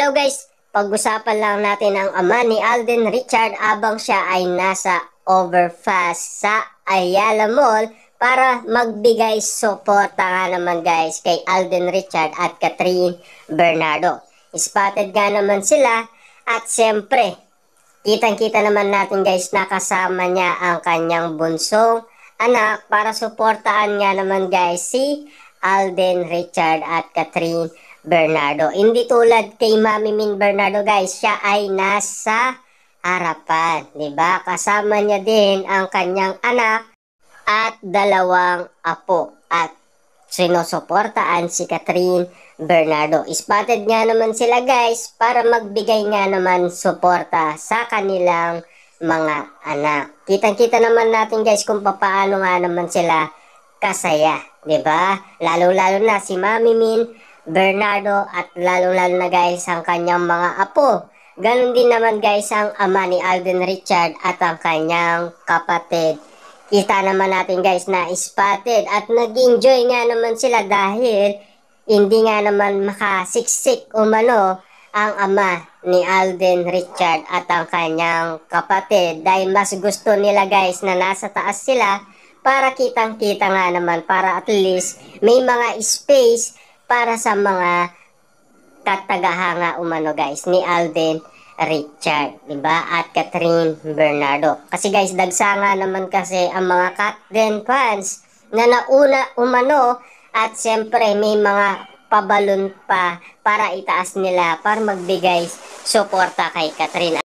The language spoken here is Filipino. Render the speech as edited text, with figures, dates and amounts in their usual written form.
Hello guys, pag-usapan lang natin ang ama ni Alden Richard habang siya ay nasa overfast sa Ayala Mall para magbigay suporta nga naman guys kay Alden Richard at Catherine Bernardo. Spotted nga naman sila at siyempre, kitang-kita naman natin guys na kasama niya ang kanyang bunsong anak para suportaan nga naman guys si Alden Richard at Catherine Bernardo. Hindi tulad kay Mami Min Bernardo guys, siya ay nasa harapan, 'di ba? Kasama niya din ang kanyang anak at dalawang apo at sinusuportaan si Catherine Bernardo. Spotted nga naman sila guys para magbigay nga naman suporta sa kanilang mga anak. Kitang-kita naman natin guys kung paano nga naman sila kasaya, 'di ba? Lalo-lalo na si Mami Min Bernardo at lalo-lalo na guys ang kanyang mga apo. Ganon din naman guys ang ama ni Alden Richard at ang kanyang kapatid. Kita naman natin guys na spotted at nag-enjoy nga naman sila dahil hindi nga naman makasiksik umano ang ama ni Alden Richard at ang kanyang kapatid dahil mas gusto nila guys na nasa taas sila para kitang-kita nga naman, para at least may mga space para sa mga katagahanga umano guys ni Alden Richard, diba? At Catherine Bernardo. Kasi guys, dagsa nga naman kasi ang mga Catden fans na nauna umano at siyempre may mga pabalon pa para itaas nila para magbigay suporta kay Catherine.